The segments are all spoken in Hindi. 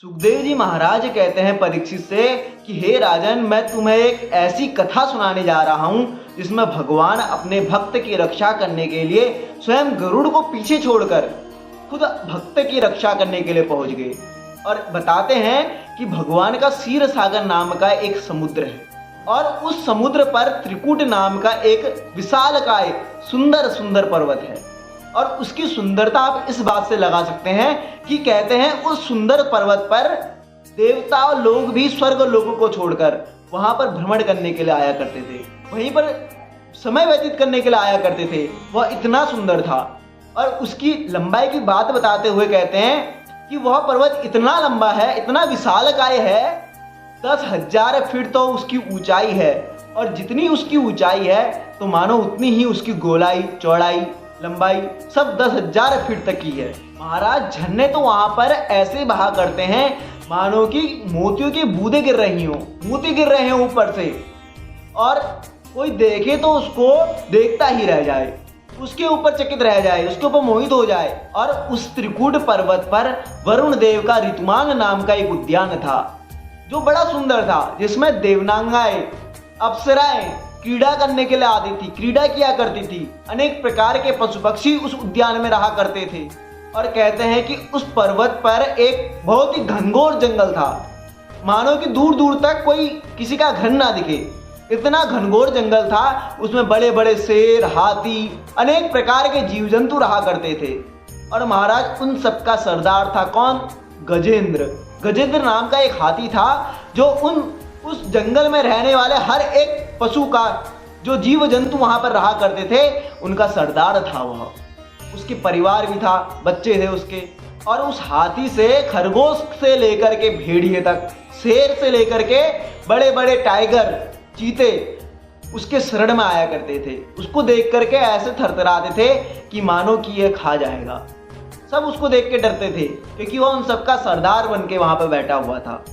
सुखदेव जी महाराज कहते हैं परीक्षित से कि हे राजन, मैं तुम्हें एक ऐसी कथा सुनाने जा रहा हूँ जिसमें भगवान अपने भक्त की रक्षा करने के लिए स्वयं गरुड़ को पीछे छोड़कर खुद भक्त की रक्षा करने के लिए पहुंच गए। और बताते हैं कि भगवान का क्षीर सागर नाम का एक समुद्र है और उस समुद्र पर त्रिकुट नाम का एक विशालकाय सुंदर सुंदर पर्वत है। और उसकी सुंदरता आप इस बात से लगा सकते हैं कि कहते हैं उस सुंदर पर्वत पर देवता लोग भी स्वर्ग लोगों को छोड़कर वहां पर भ्रमण करने के लिए आया करते थे, वहीं पर समय व्यतीत करने के लिए आया करते थे। वह इतना सुंदर था। और उसकी लंबाई की बात बताते हुए कहते हैं कि वह पर्वत इतना लंबा है, इतना विशालकाय है, 10,000 फीट तो उसकी ऊंचाई है। और जितनी उसकी ऊंचाई है तो मानो उतनी ही उसकी गोलाई, चौड़ाई, लंबाई सब 10,000 फीट तक की है। महाराज, झरने तो वहां पर ऐसे बहा करते हैं मानो कि मोतियों की बूंदें गिर रही हो, मोती गिर रहे हैं ऊपर से, और कोई देखे तो उसको देखता ही रह जाए, उसके ऊपर चकित रह जाए, उसके ऊपर मोहित हो जाए। और उस त्रिकूट पर्वत पर वरुण देव का ऋतुमान नाम का एक उद्यान था जो बड़ा सुंदर था, जिसमें देवनांगाएं, अप्सराएं क्रीड़ा करने के लिए आती थी, क्रीड़ा किया करती थी। अनेक प्रकार के पशु पक्षी उस उद्यान में रहा करते थे। और कहते हैं कि उस पर्वत पर एक बहुत ही घनघोर जंगल था, मानो कि दूर दूर तक कोई किसी का घर ना दिखे, इतना घनघोर जंगल था। उसमें बड़े बड़े शेर, हाथी, अनेक प्रकार के जीव जंतु रहा करते थे। और महाराज, उन सबका सरदार था कौन? गजेंद्र। गजेंद्र नाम का एक हाथी था जो उस जंगल में रहने वाले हर एक पशु का, जो जीव जंतु वहां पर रहा करते थे, उनका सरदार था वह। उसके परिवार भी था, बच्चे थे उसके। और उस हाथी से खरगोश से लेकर के भेड़िए तक, शेर से लेकर के बड़े बड़े टाइगर, चीते उसके शरण में आया करते थे। उसको देख करके ऐसे थरथराते थे कि मानो कि यह खा जाएगा। सब उसको देख के डरते थे क्योंकि वह उन सबका सरदार बन के वहां पर बैठा हुआ था।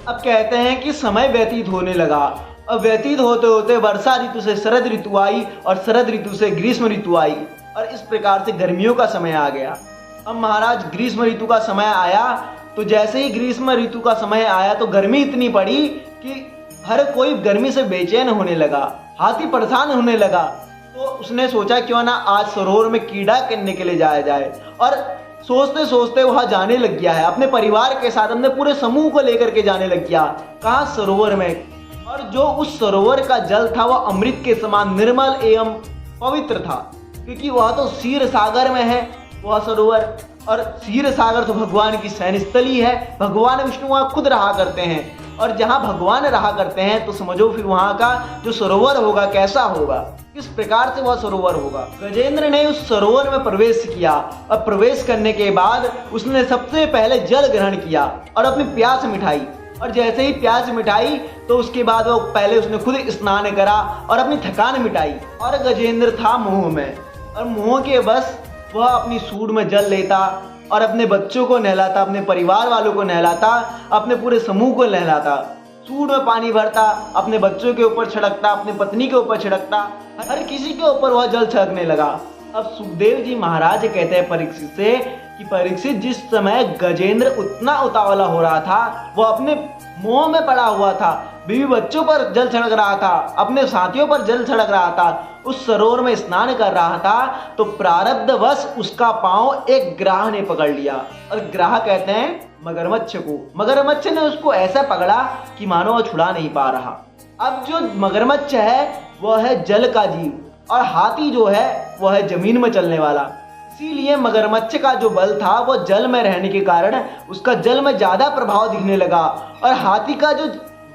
अब कहते हैं कि समय व्यतीत होने लगा। अब व्यतीत होते होते वर्षा ऋतु से शरद ऋतु आई और शरद ऋतु से ग्रीष्म ऋतु आई और इस प्रकार से गर्मियों का समय आ गया। अब महाराज, ग्रीष्म ऋतु का समय आया तो जैसे ही ग्रीष्म ऋतु का समय आया तो गर्मी इतनी पड़ी कि हर कोई गर्मी से बेचैन होने लगा, हाथी परेशान होने लगा। तो उसने सोचा क्यों ना आज सरोवर में क्रीड़ा करने के लिए जाया जाए। और सोचते सोचते वहां जाने लग गया है, अपने परिवार के साथ, अपने पूरे समूह को लेकर के जाने लग गया। कहाँ? सरोवर में। और जो उस सरोवर का जल था वह अमृत के समान निर्मल एवं पवित्र था, क्योंकि वह तो क्षीर सागर में है वह सरोवर। और क्षीर सागर तो भगवान की शयन स्थली है, भगवान विष्णु वहां खुद रहा करते हैं। और जहां भगवान रहा करते हैं तो समझो फिर वहां का जो सरोवर होगा कैसा होगा, किस प्रकार से वह सरोवर होगा। गजेंद्र ने उस सरोवर में प्रवेश किया और प्रवेश करने के बाद उसने सबसे पहले जल ग्रहण किया और अपनी प्यास मिटाई। और जैसे ही प्यास मिटाई तो उसके बाद वो पहले उसने खुद स्नान करा और अपनी थकान मिटाई। और गजेंद्र था मोह में, और मोह के बस वह अपनी सूंड में जल लेता और अपने बच्चों को नहलाता, अपने परिवार वालों को नहलाता, अपने पूरे समूह को नहलाता, सूंड में पानी भरता, अपने बच्चों के ऊपर छिड़कता, अपनी पत्नी के ऊपर छिड़कता, हर किसी के ऊपर वह जल छिड़कने लगा। अब सुखदेव जी महाराज कहते हैं परीक्षित से कि परीक्षित, जिस समय गजेंद्र उतना उतावला हो रहा था, वह अपने मोह में पड़ा हुआ था, बीवी बच्चों पर जल छिड़क रहा था, अपने साथियों पर जल छिड़क रहा था, उस सरोवर में स्नान कर रहा था, तो प्रारब्धवश उसका पांव एक ग्राह ने पकड़ लिया। और ग्राह कहते हैं मगरमच्छ को। मगरमच्छ ने उसको ऐसा पकड़ा कि मानो वह छुड़ा नहीं पा रहा। अब जो मगरमच्छ है वह है जल का जीव और हाथी जो है वह है जमीन में चलने वाला। इसीलिए मगरमच्छ का जो बल था वह जल में रहने के कारण उसका जल में ज्यादा प्रभाव दिखने लगा, और हाथी का जो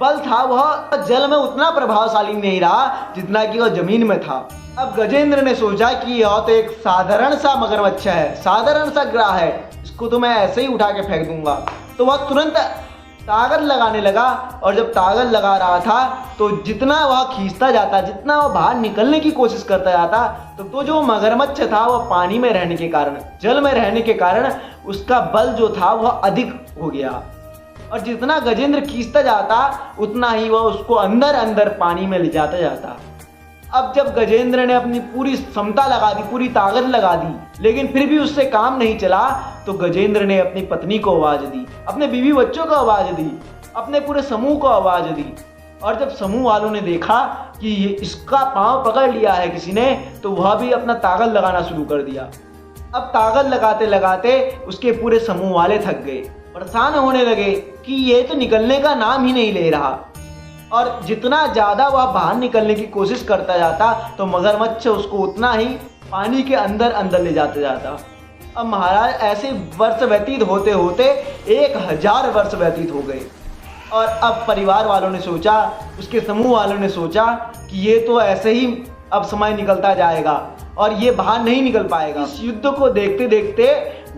बल था वह जल में उतना प्रभावशाली नहीं रहा जितना कि वह जमीन में था। अब गजेंद्र ने सोचा कि यह तो एक साधारण सा मगरमच्छ है, साधारण सा ग्राह है, इसको तो मैं ऐसे ही उठा के फेंक दूंगा। तो वह तुरंत ताकत लगाने लगा, और जब ताकत लगा रहा था तो जितना वह खींचता जाता, जितना वह बाहर निकलने की कोशिश करता जाता, तो जो मगरमच्छ था वह पानी में रहने के कारण, जल में रहने के कारण उसका बल जो था वह अधिक हो गया। और जितना गजेंद्र खींचता जाता उतना ही वह उसको अंदर अंदर पानी में ले जाता जाता। अब जब गजेंद्र ने अपनी पूरी क्षमता लगा दी, पूरी ताकत लगा दी, लेकिन फिर भी उससे काम नहीं चला, तो गजेंद्र ने अपनी पत्नी को आवाज दी, अपने बीवी बच्चों को आवाज दी, अपने पूरे समूह को आवाज दी। और जब समूह वालों ने देखा कि ये इसका पांव पकड़ लिया है किसी ने, तो वह भी अपना ताकत लगाना शुरू कर दिया। अब ताकत लगाते लगाते उसके पूरे समूह वाले थक गए, परेशान होने लगे कि ये तो निकलने का नाम ही नहीं ले रहा। और जितना ज़्यादा वह बाहर निकलने की कोशिश करता जाता, तो मगरमच्छ उसको उतना ही पानी के अंदर अंदर ले जाते जाता। अब महाराज ऐसे वर्ष व्यतीत होते होते 1000 वर्ष व्यतीत हो गए। और अब परिवार वालों ने सोचा, उसके समूह वालों ने सोचा कि ये तो ऐसे ही अब समय निकलता जाएगा और ये बाहर नहीं निकल पाएगा। इस युद्ध को देखते देखते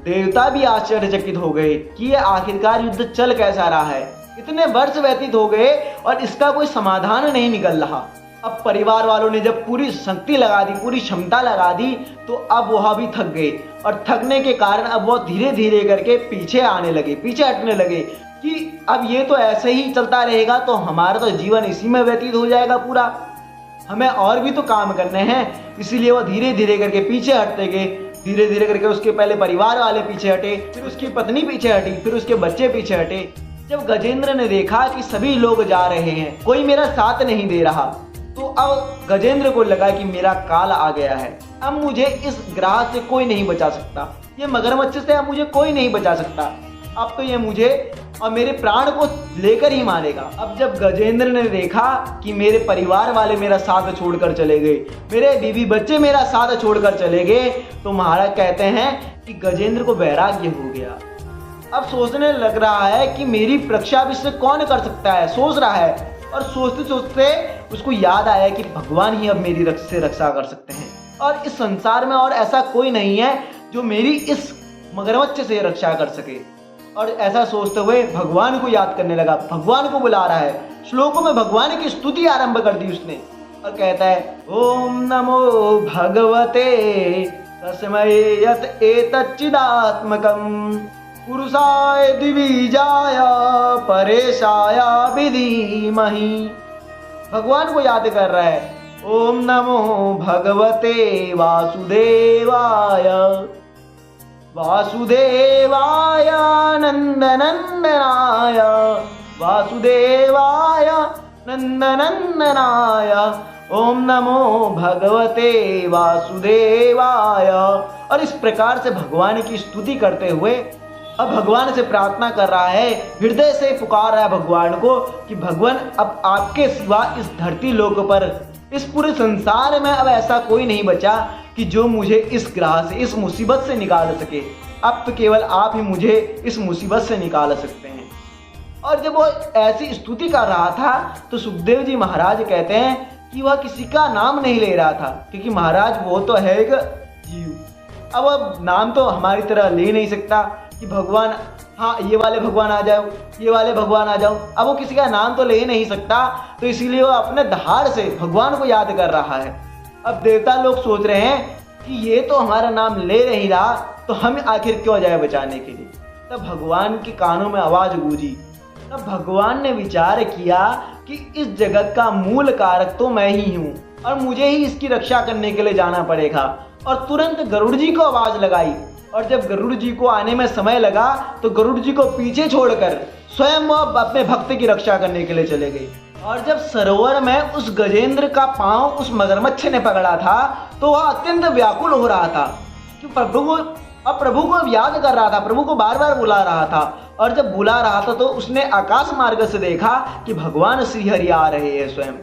देवता भी आश्चर्यचकित हो गए कि ये आखिरकार युद्ध चल कैसा रहा है। इतने वर्ष व्यतीत हो गए और इसका कोई समाधान नहीं निकल रहा। अब परिवार वालों ने जब पूरी शक्ति लगा दी, पूरी क्षमता लगा दी, तो अब वह भी थक गए और थकने के कारण अब वो धीरे धीरे करके पीछे आने लगे, पीछे हटने लगे कि अब ये तो ऐसे ही चलता रहेगा तो हमारा तो जीवन इसी में व्यतीत हो जाएगा पूरा, हमें और भी तो काम करने हैं। इसीलिए वो धीरे धीरे करके पीछे हटते गए। धीरे धीरे करके उसके पहले परिवार वाले पीछे हटे, फिर उसकी पत्नी पीछे हटी, फिर उसके बच्चे पीछे हटे। जब गजेंद्र ने देखा कि सभी लोग जा रहे हैं, कोई मेरा साथ नहीं दे रहा, तो अब गजेंद्र को लगा कि मेरा काल आ गया है, अब मुझे इस ग्रह से कोई नहीं बचा सकता, ये मगरमच्छ से अब मुझे कोई नहीं बचा सकता। अब तो ये मुझे और मेरे प्राण को लेकर ही मारेगा। अब जब गजेंद्र ने देखा कि मेरे परिवार वाले मेरा साथ छोड़कर चले गए, मेरे बीवी बच्चे मेरा साथ छोड़कर चले गए, तो महाराज कहते हैं कि गजेंद्र को वैराग्य हो गया। अब सोचने लग रहा है कि मेरी रक्षा अब इससे कौन कर सकता है, सोच रहा है। और सोचते सोचते उसको याद आया कि भगवान ही अब मेरी रक्षा कर सकते हैं और इस संसार में और ऐसा कोई नहीं है जो मेरी इस मगरमच्छ से रक्षा कर सके। और ऐसा सोचते हुए भगवान को याद करने लगा, भगवान को बुला रहा है। श्लोकों में भगवान की स्तुति आरंभ कर दी उसने और कहता है, ओम नमो भगवते तस्मै यत एतच्चिदात्मकं पुरुषाय द्विबीजाय परेशाय विधीमहि। भगवान को याद कर रहा है, ओम नमो भगवते वासुदेवाय वासुदेवाय नंदनंदनाय वासुदेवाय नंदनंदनाय ओम नमो भगवते वासुदेवाय। और इस प्रकार से भगवान की स्तुति करते हुए अब भगवान से प्रार्थना कर रहा है, हृदय से पुकार रहा है भगवान को कि भगवान अब आपके सिवा इस धरती लोक पर, इस पूरे संसार में अब ऐसा कोई नहीं बचा कि जो मुझे इस ग्रह से, इस मुसीबत से निकाल सके। अब तो केवल आप ही मुझे इस मुसीबत से निकाल सकते हैं। और जब वो ऐसी स्तुति कर रहा था तो सुखदेव जी महाराज कहते हैं कि वह किसी का नाम नहीं ले रहा था, क्योंकि महाराज वो तो है एक जीव, अब नाम तो हमारी तरह ले नहीं सकता कि भगवान, हाँ ये वाले भगवान आ जाओ, ये वाले भगवान आ जाओ। अब वो किसी का नाम तो ले ही नहीं सकता, तो इसीलिए वो अपने दहाड़ से भगवान को याद कर रहा है। अब देवता लोग सोच रहे हैं कि ये तो हमारा नाम ले नहीं रहा, तो हम आखिर क्यों जाए बचाने के लिए। तब भगवान के कानों में आवाज गूंजी। तब भगवान ने विचार किया कि इस जगत का मूल कारक तो मैं ही हूँ और मुझे ही इसकी रक्षा करने के लिए जाना पड़ेगा। और तुरंत गरुड़ जी को आवाज लगाई। और जब गरुड़ जी को आने में समय लगा तो गरुड़ जी को पीछे छोड़कर स्वयं वो अपने भक्त की रक्षा करने के लिए चले गए। और जब सरोवर में उस गजेंद्र का पांव उस मगरमच्छ ने पकड़ा था तो वह अत्यंत व्याकुल हो रहा था कि प्रभु को याद कर रहा था, प्रभु को बार बार बुला रहा था। और जब बुला रहा था तो उसने आकाश मार्ग से देखा कि भगवान श्रीहरि आ रहे हैं स्वयं।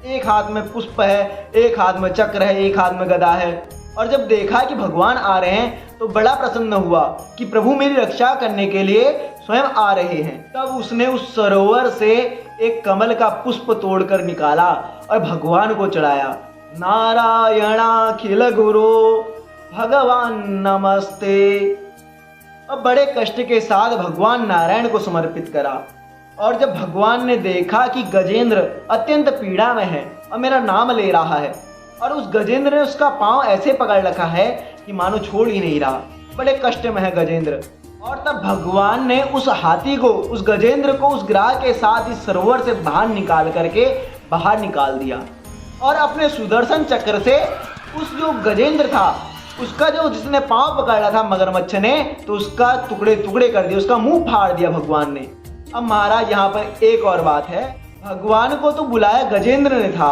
एक हाथ में पुष्प है, एक हाथ में चक्र है, एक हाथ में गदा है। और जब देखा कि भगवान आ रहे हैं तो बड़ा प्रसन्न हुआ कि प्रभु मेरी रक्षा करने के लिए स्वयं आ रहे हैं। तब उसने उस सरोवर से एक कमल का पुष्प तोड़कर निकाला और भगवान को चढ़ाया। नारायणाखिल गुरु भगवान नमस्ते। अब बड़े कष्ट के साथ भगवान नारायण को समर्पित करा। और जब भगवान ने देखा कि गजेंद्र अत्यंत पीड़ा में है और मेरा नाम ले रहा है और उस गजेंद्र ने उसका पांव ऐसे पकड़ रखा है कि मानो छोड़ ही नहीं रहा, बड़े कष्ट में है गजेंद्र। और तब भगवान ने उस हाथी को, उस गजेंद्र को उस ग्राह के साथ इस सरोवर से बाहर निकाल करके बाहर निकाल दिया। और अपने सुदर्शन चक्र से उस जो गजेंद्र था उसका जो जिसने पांव पकड़ा था मगरमच्छ ने, तो उसका टुकड़े टुकड़े कर दिए, उसका मुंह फाड़ दिया भगवान ने। अब महाराज यहाँ पर एक और बात है, भगवान को तो बुलाया गजेंद्र ने था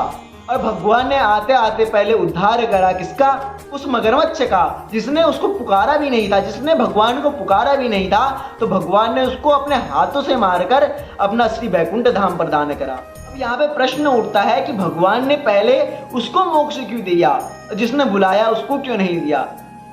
और भगवान ने आते आते पहले उद्धार करा किसका? उस मगरमच्छ का, जिसने उसको पुकारा भी नहीं था, जिसने भगवान को पुकारा भी नहीं था। तो भगवान ने उसको अपने हाथों से मारकर अपना श्री वैकुंठ धाम प्रदान करा। अब यहाँ पे प्रश्न उठता है कि भगवान ने पहले उसको मोक्ष क्यों दिया, जिसने बुलाया उसको क्यों नहीं दिया?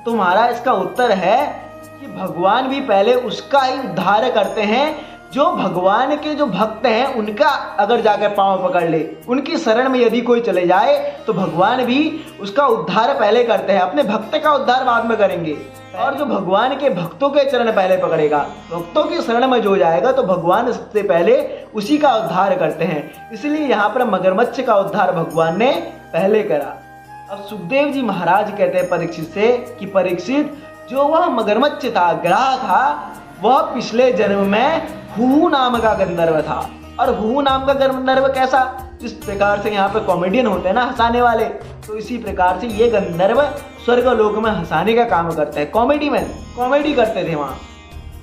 तो हमारा इसका उत्तर है कि भगवान भी पहले उसका ही उद्धार करते हैं। जो भगवान के जो भक्त हैं उनका अगर जाकर पांव पकड़ ले, उनकी शरण में यदि कोई चले जाए तो भगवान भी उसका उद्धार पहले करते हैं, अपने भक्त का उद्धार बाद में करेंगे। और जो भगवान के भक्तों के चरण पहले पकड़ेगा, भक्तों की शरण में जो जाएगा तो भगवान सबसे पहले उसी का उद्धार करते हैं। इसलिए यहाँ पर मगरमच्छ का उद्धार भगवान ने पहले करा। अब सुखदेव जी महाराज कहते हैं परीक्षित से कि परीक्षित, जो वह मगरमच्छ था, ग्राह था, वह पिछले जन्म में हूहू नाम का गंधर्व था। और हूहू नाम का गंधर्व कैसा? जिस प्रकार से यहाँ पे कॉमेडियन होते हैं ना, हंसाने वाले, तो इसी प्रकार से ये गंधर्व स्वर्ग लोक में हंसाने का काम करते हैं। कॉमेडी में कॉमेडी करते थे वहाँ।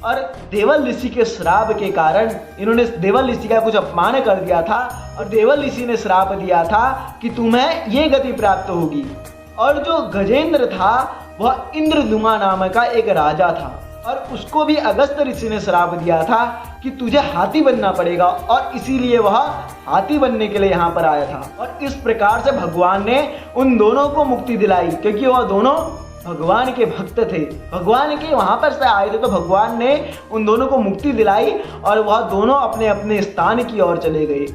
और देवल ऋषि के श्राप के कारण इन्होंने देवल ऋषि का कुछ अपमान कर दिया था और देवल ऋषि ने श्राप दिया था कि तुम्हें ये गति प्राप्त होगी। और जो गजेंद्र था वह इंद्रदुमा नाम का एक राजा था और उसको भी अगस्त ऋषि ने श्राप दिया था कि तुझे हाथी बनना पड़ेगा, और इसीलिए वह हाथी बनने के लिए यहाँ पर आया था। और इस प्रकार से भगवान ने उन दोनों को मुक्ति दिलाई, क्योंकि वह दोनों भगवान के भक्त थे, भगवान के वहां पर से आए थे। तो भगवान ने उन दोनों को मुक्ति दिलाई और वह दोनों अपने अपने स्थान की ओर चले गए।